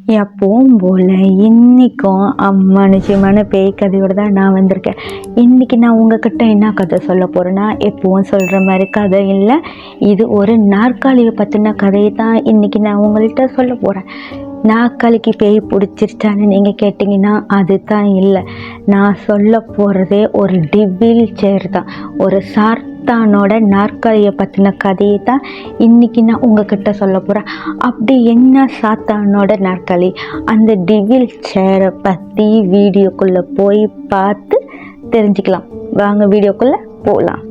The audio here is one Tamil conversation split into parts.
எப்பவும் போல் இன்றைக்கும் அம்மானுஷமான பேய் கதையோடு தான் நான் வந்திருக்கேன். இன்றைக்கி நான் உங்ககிட்ட என்ன கதை சொல்ல போகிறேன்னா, எப்பவும் சொல்கிற மாதிரி கதை இல்லை, இது ஒரு நாற்காலியை பற்றின கதையை தான் இன்றைக்கி நான் உங்கள்கிட்ட சொல்ல போகிறேன். நாற்காலிக்கு பேய் பிடிச்சிருச்சான்னு நீங்கள் கேட்டிங்கன்னா அது தான் இல்லை. நான் சொல்ல போகிறதே ஒரு டிவில் சேர் தான், ஒரு சாத்தானோட நாற்காலியை பற்றின கதையை தான் இன்றைக்கி நான் உங்ககிட்ட சொல்ல போகிறேன். அப்படி என்ன சாத்தானோட நாற்காலி, அந்த டிவில் சேரை பற்றி வீடியோக்குள்ளே போய் பார்த்து தெரிஞ்சுக்கலாம். வாங்க வீடியோக்குள்ளே போகலாம்.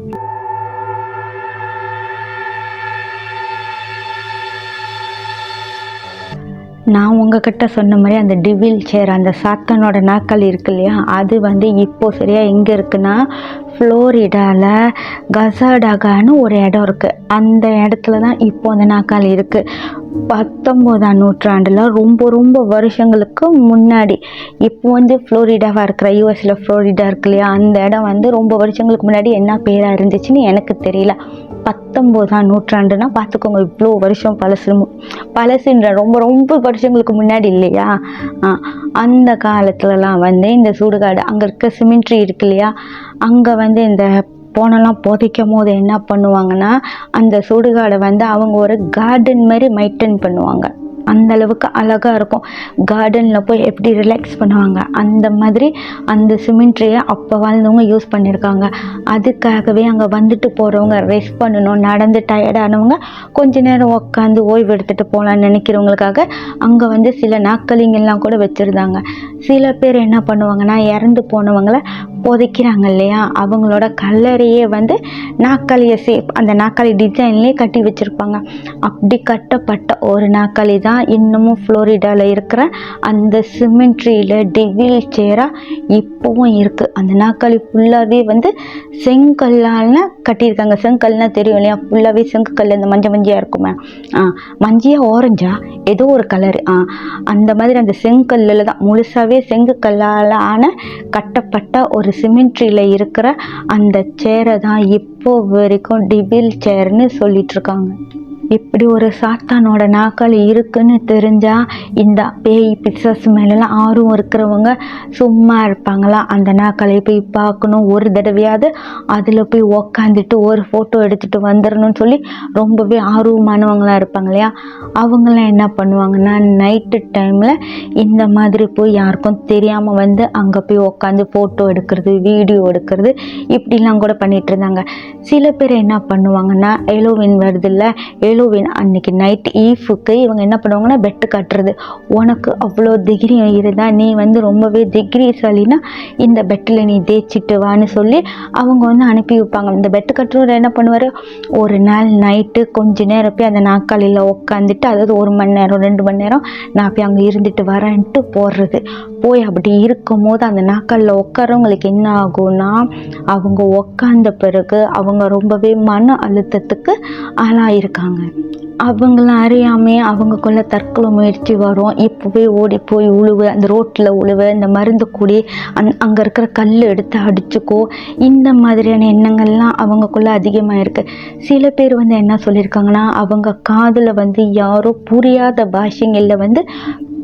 நான் உங்ககிட்ட சொன்ன மாதிரி அந்த டிவில் சேர், அந்த சாத்தானோட நாற்காலி இருக்கு இல்லையா, அது இப்போது சரியாக எங்கே இருக்குன்னா, ஃப்ளோரிடாவில் கசாடாகான்னு ஒரு இடம் இருக்குது. அந்த இடத்துல தான் இப்போது அந்த நாற்காலி இருக்குது. 19ஆம் நூற்றாண்டில் ரொம்ப வருஷங்களுக்கு முன்னாடி, இப்போ ஃப்ளோரிடாவாக இருக்கிற யூஎஸில் ஃப்ளோரிடா இருக்கு இல்லையா, அந்த இடம் ரொம்ப வருஷங்களுக்கு முன்னாடி என்ன பேராக இருந்துச்சுன்னு எனக்கு தெரியல. 19ஆம் நூற்றாண்டுனா பார்த்துக்கோங்க, இவ்வளோ வருஷம் பழசுன்ற ரொம்ப வருஷங்களுக்கு முன்னாடி இல்லையா. அந்த காலத்துலலாம் இந்த சுடுகாடு, அங்கே இருக்க சிமெண்ட்ரி இருக்கு இல்லையா, அங்கே இந்த போனெல்லாம் புதைக்கும் போது என்ன பண்ணுவாங்கன்னா, அந்த சுடுகாடை அவங்க ஒரு கார்டன் மாதிரி மெயின்டைன் பண்ணுவாங்க. அந்த அளவுக்கு அழகாக இருக்கும். கார்டனில் போய் எப்படி ரிலாக்ஸ் பண்ணுவாங்க, அந்த மாதிரி அந்த சிமெண்ட்ரியை அப்போ வாழ்ந்தவங்க யூஸ் பண்ணியிருக்காங்க. அதுக்காகவே அங்கே வந்துட்டு போகிறவங்க, ரெஸ்ட் பண்ணணும், நடந்து டயர்டானவங்க கொஞ்ச நேரம் உட்காந்து ஓய்வு எடுத்துகிட்டு போகலான்னு நினைக்கிறவங்களுக்காக அங்கே சில நாற்காலிங்கெல்லாம் கூட வச்சுருந்தாங்க. சில பேர் என்ன பண்ணுவாங்கன்னா, இறந்து போனவங்களை புதைக்கிறாங்க இல்லையா, அவங்களோட கல்லறையே நாற்காலியை சேப், அந்த நாற்காலி டிசைன்லேயே கட்டி வச்சுருப்பாங்க. அப்படி கட்டப்பட்ட ஒரு நாற்காலி தான் இன்னமும் ஃப்ளோரிடாவில் இருக்கிற அந்த சிமெண்ட்ரியில் டிவில் சேராக இப்போவும் இருக்குது. அந்த நாற்காலி ஃபுல்லாகவே செங்கல்லால் கட்டியிருக்காங்க. செங்கல்னால் தெரியும் இல்லையா, ஃபுல்லாகவே செங்கல், இந்த மஞ்சையாக இருக்குமே, மஞ்சையாக ஆரஞ்சா ஏதோ ஒரு கலரு, அந்த மாதிரி அந்த செங்கல்லில் தான் முழுசாகவே செங்கல்லால் கட்டப்பட்ட ஒரு சிமெண்ட்ரியில் இருக்கிற அந்த சேரை தான் இப்போ வரைக்கும் டிவில் சேர்னு சொல்லிட்டு இருக்காங்க. இப்படி ஒரு சாத்தானோட நாற்காலி இருக்குன்னு தெரிஞ்சால் இந்த பேய் பிசாசு மேலெல்லாம் ஆர்வம் இருக்கிறவங்க சும்மா இருப்பாங்களா? அந்த நாற்காலியை போய் பார்க்கணும், ஒரு தடவையாவது அதில் போய் உக்காந்துட்டு ஒரு ஃபோட்டோ எடுத்துகிட்டு வந்துடணும்னு சொல்லி ரொம்பவே ஆர்வமானவங்களாம் இருப்பாங்க இல்லையா. அவங்களாம் என்ன பண்ணுவாங்கன்னா, நைட்டு டைமில் இந்த மாதிரி போய் யாருக்கும் தெரியாமல் அங்கே போய் உக்காந்து ஃபோட்டோ எடுக்கிறது, வீடியோ எடுக்கிறது, இப்படிலாம் கூட பண்ணிகிட்டு இருந்தாங்க. சில பேர் என்ன பண்ணுவாங்கன்னா, ஹாலோவீன் வருது இல்லை, ஹாலோவீன் அன்னைக்கு நைட் ஈஃபுக்கு இவங்க என்ன பண்ணுவாங்கன்னா, பெட்டு கட்டுறது. உனக்கு அவ்வளோ தைரியம் இருந்தால் நீ ரொம்பவே தைரியசாலினா இந்த பெட்டில் நீ தேய்ச்சிட்டு வான்னு சொல்லி அவங்க அனுப்பி வைப்பாங்க. இந்த பெட்டு கட்டுறவர் என்ன பண்ணுவார், ஒரு நாள் நைட்டு கொஞ்ச நேரம் போய் அந்த நாற்காலியில் உட்காந்துட்டு, அதாவது 1 மணி நேரம் 2 மணி நேரம் நான் போய் அங்கே இருந்துட்டு வரேன்ட்டு போடுறது. போய் அப்படி இருக்கும் போது அந்த நாற்காலியில் உட்காரவங்களுக்கு என்ன ஆகும்னா, அவங்க உட்காந்த பிறகு அவங்க ரொம்பவே மன அழுத்தத்துக்கு ஆளாயிருக்காங்க. அவங்கள அறியாமே அவங்கக்குள்ள தற்கொலை முயற்சி வரும். இப்போவே ஓடி போய் உழுவு, அந்த ரோட்டில் உழுவு, இந்த மருந்து கூடி அங்கே இருக்கிற கல் எடுத்து அடிச்சுக்கோ, இந்த மாதிரியான எண்ணங்கள்லாம் அவங்கக்குள்ள அதிகமாக இருக்குது. சில பேர் என்ன சொல்லியிருக்காங்கன்னா, அவங்க காதில் யாரோ புரியாத பாஷைகளில்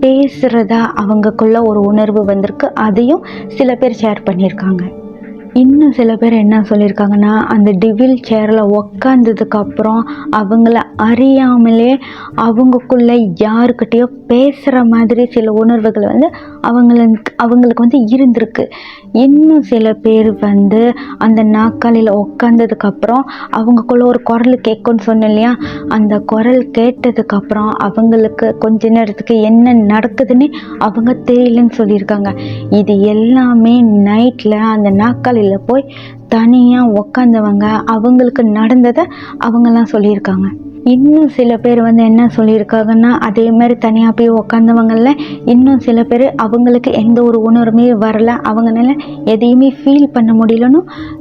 பேசுகிறதா அவங்கக்குள்ள ஒரு உணர்வு வந்திருக்கு. அதையும் சில பேர் ஷேர் பண்ணியிருக்காங்க. இன்னும் சில பேர் என்ன சொல்லியிருக்காங்கன்னா, அந்த டிவில் சேரில் உக்காந்ததுக்கப்புறம் அவங்கள அறியாமலே அவங்கக்குள்ளே யாருக்கிட்டேயோ பேசுகிற மாதிரி சில உணர்வுகள் அவங்களுக்கு இருந்திருக்கு. இன்னும் சில பேர் அந்த நாற்காலியில் உட்காந்ததுக்கப்புறம் அவங்கக்குள்ள ஒரு குரல் கேட்கும்னு சொன்னேன் இல்லையா, அந்த குரல் கேட்டதுக்கப்புறம் அவங்களுக்கு கொஞ்ச நேரத்துக்கு என்ன நடக்குதுன்னு அவங்க தெரியலன்னு சொல்லியிருக்காங்க. இது எல்லாமே நைட்டில் அந்த நாற்காலியில் போய் தனியாக உக்காந்தவங்க அவங்களுக்கு நடந்ததை அவங்கெல்லாம் சொல்லியிருக்காங்க. இன்னும் சில பேர் என்ன சொல்லியிருக்காங்கன்னா, அதே மாதிரி தனியாக போய் உக்காந்தவங்கள இன்னும் சில பேர் அவங்களுக்கு எந்த ஒரு உணர்வுமே வரலை, அவங்களால எதையுமே ஃபீல் பண்ண முடியலன்னு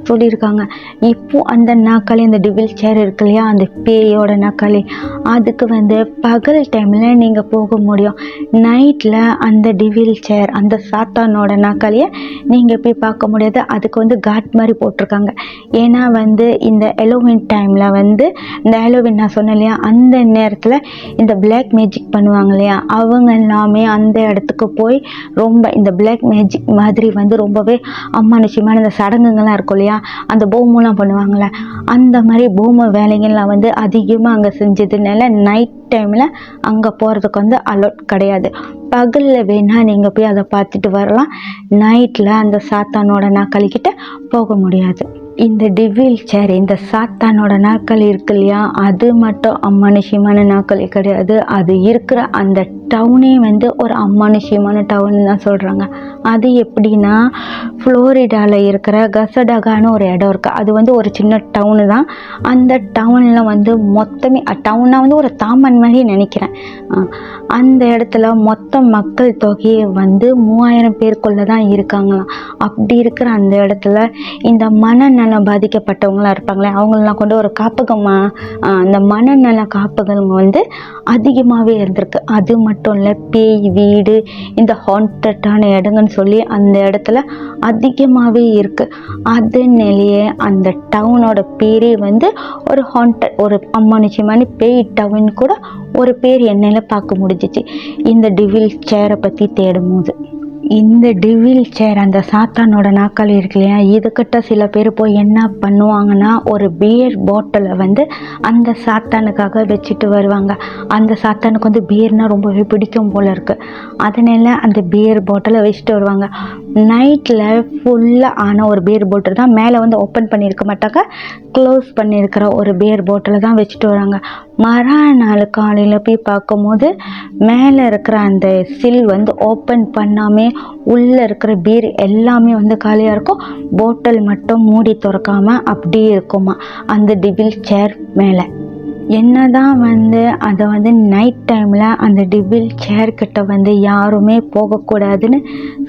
சொல்லியிருக்காங்க. இப்போது அந்த நாற்காலி, அந்த டிவில் சேர் இருக்கு இல்லையா, அந்த பேயோட நாற்காலி, அதுக்கு பகல் டைமில் நீங்கள் போக முடியும். நைட்டில் அந்த டிவில் சேர், அந்த சாத்தானோட நாற்காலியை நீங்கள் போய் பார்க்க முடியாது. அதுக்கு காட் மாதிரி போட்டிருக்காங்க. ஏன்னா இந்த ஹாலோவீன் டைமில் இந்த ஹாலோவீன் நான் சொன்ன சொன்னேன் இல்லையா, அந்த நேரத்தில் இந்த பிளாக் மேஜிக் பண்ணுவாங்க இல்லையா, அவங்க எல்லாமே அந்த இடத்துக்கு போய் ரொம்ப இந்த பிளாக் மேஜிக் மாதிரி வந்து ரொம்பவே அமானுஷ்யமான இந்த சடங்குங்கள்லாம் இருக்கும் இல்லையா, அந்த பூமெல்லாம் பண்ணுவாங்கள்ல, அந்த மாதிரி பூம வேலைகள்லாம் வந்து அதிகமாக அங்கே செஞ்சதுனால நைட் டைமில் அங்கே போகிறதுக்கு வந்து அலோட் கிடையாது. பகலில் வேணால் நீங்கள் போய் அதை பார்த்துட்டு வரலாம். நைட்டில் அந்த சாத்தானோட நாக்களிக்கிட்ட போக முடியாது. இந்த டிவில் சேர், இந்த சாத்தானோட நாக்கள் இருக்கு இல்லையா, அது மட்டும் அமானுஷ்யமான நாக்கள் கிடையாது. அது இருக்கிற அந்த டவுனே வந்து ஒரு அமானுஷ்யமான டவுன் தான் சொல்கிறாங்க. அது எப்படின்னா, ஃப்ளோரிடாவில் இருக்கிற கசடகான்னு ஒரு இடம் இருக்குது. அது வந்து ஒரு சின்ன டவுனு தான். அந்த டவுனில் வந்து மொத்தமே டவுனாக வந்து ஒரு தாமன் மாதிரி நினைக்கிறேன். அந்த இடத்துல மொத்த மக்கள் தொகையை வந்து 3000 பேருக்குள்ளே தான் இருக்காங்களாம். அப்படி இருக்கிற அந்த இடத்துல இந்த மனநலம் பாதிக்கப்பட்டவங்களாம் இருப்பாங்களே, அவங்களெலாம் கொண்டு ஒரு காப்பகமாக அந்த மனநல காப்பகம் வந்து அதிகமாகவே இருந்திருக்கு. அது மட்டும் இல்லை, பேய் வீடு, இந்த ஹாண்டட்டான இடங்கள்னு சொல்லி அந்த இடத்துல அதிகமாகவே இருக்குது. அதனாலேயே அந்த டவுனோட பேரே வந்து ஒரு ஹாண்டட், ஒரு அமானுஷ்யமான பேய் டவுன் கூட ஒரு பேர் என்னால் பார்க்க முடிஞ்சிச்சு இந்த டிவில் சேரை பற்றி தேடும் போது. இந்த டிவில் சேர், அந்த சாத்தானோட நாக்கள் இருக்கு இல்லையா, இதுக்கிட்ட சில பேர் போய் என்ன பண்ணுவாங்கன்னா, ஒரு பியர் பாட்டிலை வந்து அந்த சாத்தானுக்காக வச்சுட்டு வருவாங்க. அந்த சாத்தானுக்கு வந்து பியர்னால் ரொம்பவே பிடிக்கும் போல் இருக்குது. அதனால அந்த பியர் பாட்டிலை வச்சுட்டு வருவாங்க. நைட்டில் ஃபுல்லாக ஆன ஒரு பியர் பாட்டில் தான், மேலே வந்து ஓப்பன் பண்ணியிருக்க மாட்டாங்க, க்ளோஸ் பண்ணியிருக்கிற ஒரு பியர் பாட்டிலை தான் வச்சுட்டு வராங்க. மறுநாள் காலையில் போய் பார்க்கும்போது மேலே இருக்கிற அந்த சில் வந்து ஓப்பன் பண்ணாமல் உள்ளே இருக்கிற பீர் எல்லாமே வந்து காலியாக இருக்கும். பாட்டில் மட்டும் மூடி திறக்காமல் அப்படியே இருக்குமா அந்த டிவில் சேர் மேலே. என்னதான் வந்து அதை வந்து நைட் டைமில் அந்த டிவில் சேர்க்கிட்ட வந்து யாருமே போகக்கூடாதுன்னு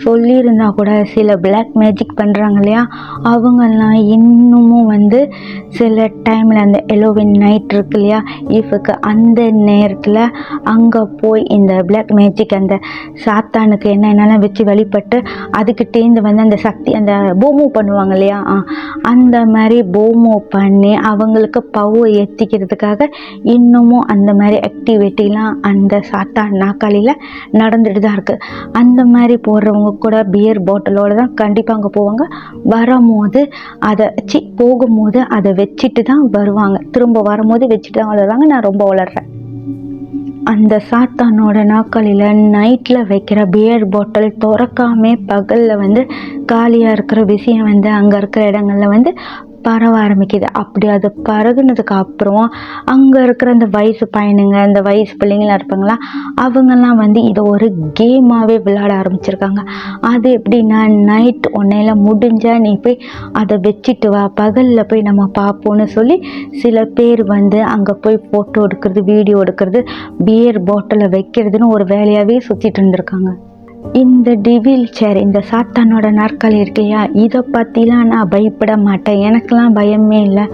சொல்லியிருந்தா கூட, சில பிளாக் மேஜிக் பண்ணுறாங்க இல்லையா, அவங்கெல்லாம் இன்னமும் வந்து சில டைமில் அந்த எலோவின் நைட் இருக்கு இல்லையா, ஈஃபுக்கு அந்த நேரத்தில் அங்கே போய் இந்த பிளாக் மேஜிக் அந்த சாத்தானுக்கு என்னென்னலாம் வச்சு வழிபட்டு அதுக்கிட்டேருந்து வந்து அந்த சக்தி, அந்த பூமு பண்ணுவாங்க இல்லையா, அந்த மாதிரி பூமு பண்ணி அவங்களுக்கு பவர் ஏற்றிக்கிறதுக்காக இன்னமும் அந்த மாதிரி ஆக்டிவிட்டிலாம் அந்த சாத்தான் நாக்காளியில் நடந்துட்டு தான் இருக்குது. அந்த மாதிரி போடுறவங்க கூட பியர் பாட்டிலோடு தான் கண்டிப்பாக அங்கே போவாங்க. வரும்போது போகும்போது அதை வச்சுட்டு தான் வருவாங்க. திரும்ப வரும்போது வச்சுட்டு தான் வருவாங்க. நான் ரொம்ப வளர்றேன். அந்த சாத்தானோட நாக்களில் நைட்டில் வைக்கிற பியர் பாட்டில் திறக்காமே பகலில் வந்து காலியாக இருக்கிற விஷயம் வந்து அங்கே இருக்கிற இடங்களில் வந்து பரவ ஆரம்பிக்குது. அப்படி அது பரகுனதுக்கு அப்புறம் அங்கே இருக்கிற அந்த வயசு பையனுங்க, அந்த வயசு பிள்ளைங்களாம் இருப்பாங்களா, அவங்கெல்லாம் வந்து இதை ஒரு கேமாகவே விளையாட ஆரம்பிச்சிருக்காங்க. அது எப்படின்னா, நைட் ஒன்றையில் முடிஞ்சால் நீ போய் அதை வச்சுட்டு வா, பகலில் போய் நம்ம பார்ப்போன்னு சொல்லி சில பேர் வந்து அங்கே போய் ஃபோட்டோ எடுக்கிறது, வீடியோ எடுக்கிறது, பியர் பாட்டிலை வைக்கிறதுன்னு ஒரு வேலையாகவே சுற்றிட்டு இருந்திருக்காங்க. இந்த டிவில் சேர், இந்த சாத்தானோட நாற்காலி இருக்கு இல்லையா, இதை பற்றிலாம் நான் பயப்பட மாட்டேன். எனக்கெல்லாம் பயமே இல்லை.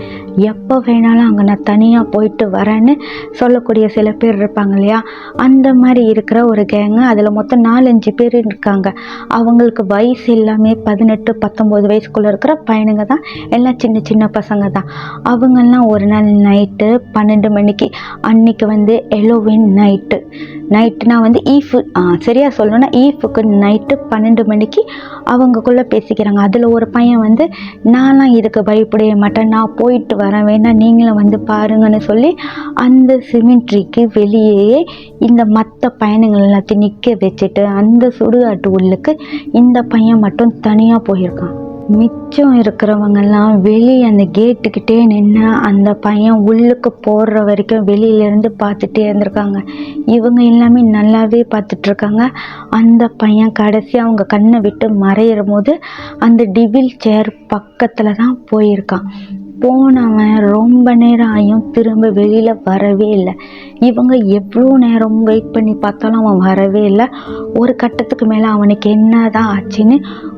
எப்போ வேணாலும் அங்கே நான் தனியாக போயிட்டு வரேன்னு சொல்லக்கூடிய சில பேர் இருப்பாங்க இல்லையா, அந்த மாதிரி இருக்கிற ஒரு கேங்கு. அதில் மொத்தம் 4-5 பேர் இருக்காங்க. அவங்களுக்கு வயசு எல்லாமே 18-19 வயசுக்குள்ளே இருக்கிற பையனுங்க தான். எல்லாம் சின்ன சின்ன பசங்க தான். அவங்கெல்லாம் ஒரு நாள் நைட்டு 12 மணிக்கு, அன்னைக்கு வந்து எலோவின் நைட்டுனா வந்து ஈஃபு, சரியாக சொல்லணும்னா ஈஃபுக்கு நைட்டு 12 மணிக்கு அவங்கக்குள்ளே பேசிக்கிறாங்க. அதில் ஒரு பையன் வந்து, நான்லாம் இதுக்கு பயப்படவே மாட்டேன், நான் போயிட்டு வரேன், வேணா நீங்களும் வந்து பாருங்கன்னு சொல்லி அந்த சிமெண்ட்ரிக்கு வெளியே இந்த மற்ற பையனுங்கள் எல்லாத்தையும் நிற்க வச்சுட்டு அந்த சுடுகாட்டு உள்ளுக்கு இந்த பையன் மட்டும் தனியாக போயிருக்கான். மிச்சம் இருக்கிறவங்கெல்லாம் வெளியே அந்த கேட்டுக்கிட்டே நின்று அந்த பையன் உள்ளுக்கு போடுற வரைக்கும் வெளியிலேருந்து பார்த்துட்டே இருந்திருக்காங்க. இவங்க எல்லாமே நல்லாவே பார்த்துட்ருக்காங்க. அந்த பையன் கடைசி அவங்க கண்ணை விட்டு மறையிற போது அந்த டிவில் சேர் பக்கத்தில் தான் போயிருக்கான். போனவன் ரொம்ப நேரம் ஆகியும் திரும்ப வெளியில் வரவே இல்லை. இவங்க எவ்வளோ நேரம் வெயிட் பண்ணி பார்த்தாலும் அவன் வரவே இல்லை. ஒரு கட்டத்துக்கு மேலே அவனுக்கு என்ன தான் ஆச்சுன்னு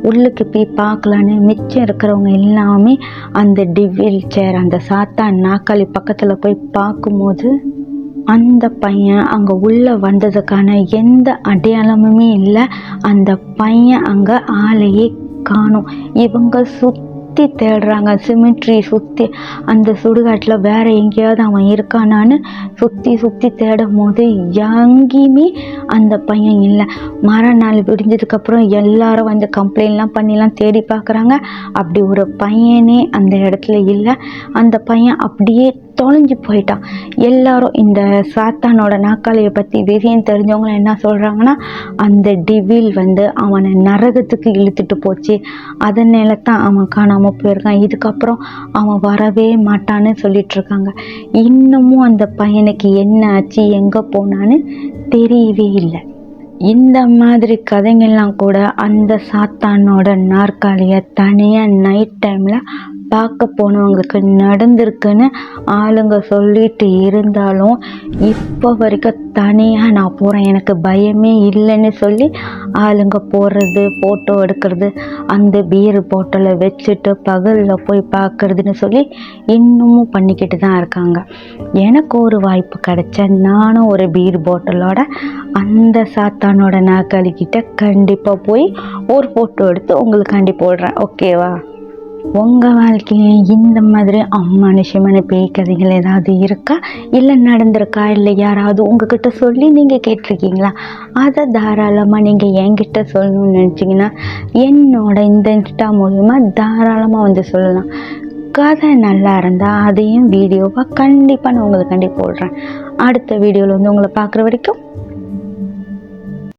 உள்ளுக்கு போய் பார்க்கலான்னு மிச்சம் இருக்கிறவங்க எல்லாமே அந்த டிவில் சேர், அந்த சாத்தான் நாக்காளி பக்கத்தில் போய் பார்க்கும்போது அந்த பையன் அங்கே உள்ளே வந்ததுக்கான எந்த அடையாளமுமே இல்லை. அந்த பையன் அங்கே ஆளையே காணும். இவங்க சுற்றி தேடுறாங்க, சிமெட்ரி சுற்றி அந்த சுடுகாட்டில் வேறு எங்கேயாவது அவன் இருக்கானான்னு சுற்றி தேடும் போது எங்கேயுமே அந்த பையன் இல்லை. மறுநாள் விடிஞ்சதுக்கப்புறம் எல்லாரும் வந்து கம்ப்ளைண்ட்லாம் பண்ணிலாம் தேடி பார்க்குறாங்க. அப்படி ஒரு பையனே அந்த இடத்துல இல்லை. அந்த பையன் அப்படியே தொலைஞ்சு போயிட்டான். எல்லாரும் இந்த சாத்தானோட நாக்காளியை பற்றி விஷயம் தெரிஞ்சவங்க என்ன சொல்கிறாங்கன்னா, அந்த டிவில் வந்து அவனை நரகத்துக்கு இழுத்துட்டு போச்சு, அதனால தான் அவன் காணாமல் போயிருக்கான், இதுக்கப்புறம் அவன் வரவே மாட்டான்னு சொல்லிட்டுருக்காங்க. இன்னமும் அந்த பையனுக்கு என்ன ஆச்சு, எங்கே போனான்னு தெரியவே இல்லை. இந்த மாதிரி கதைங்கள்லாம் கூட அந்த சாத்தானோட நாற்காலியை தனியாக நைட் டைமில் பார்க்க போனவங்களுக்கு நடந்திருக்குன்னு ஆளுங்க சொல்லிட்டு இருந்தாலும், இப்போ வரைக்கும் தனியாக நான் போகிறேன், எனக்கு பயமே இல்லைன்னு சொல்லி ஆளுங்க போடுறது, ஃபோட்டோ எடுக்கிறது, அந்த பீர் பாட்டிலை வச்சுட்டு பகலில் போய் பார்க்குறதுன்னு சொல்லி இன்னமும் பண்ணிக்கிட்டு தான் இருக்காங்க. எனக்கு ஒரு வாய்ப்பு கிடைச்சா நானும் ஒரு பீர் பாட்டிலோட அந்த சாத்தானோட நாக்காளிக்கிட்ட கண்டிப்பாக போய் ஒரு ஃபோட்டோ எடுத்து உங்களுக்காண்டி போடுறேன், ஓகேவா? உங்கள் வாழ்க்கையில் இந்த மாதிரி அம்மானுஷமான பேய் கதைகள் ஏதாவது இருக்கா, இல்லை நடந்திருக்கா, இல்லை யாராவது உங்ககிட்ட சொல்லி நீங்கள் கேட்டிருக்கீங்களா? அதை தாராளமாக நீங்கள் என்கிட்ட சொல்லணும்னு நினச்சிங்கன்னா என்னோட இந்த இன்ஸ்டா மூலிமா தாராளமாக வந்து சொல்லலாம். கதை நல்லா இருந்தால் அதையும் வீடியோவாக கண்டிப்பாக நான் உங்களுக்காண்டி போடுறேன். அடுத்த வீடியோவில் வந்து உங்களை பார்க்குற வரைக்கும்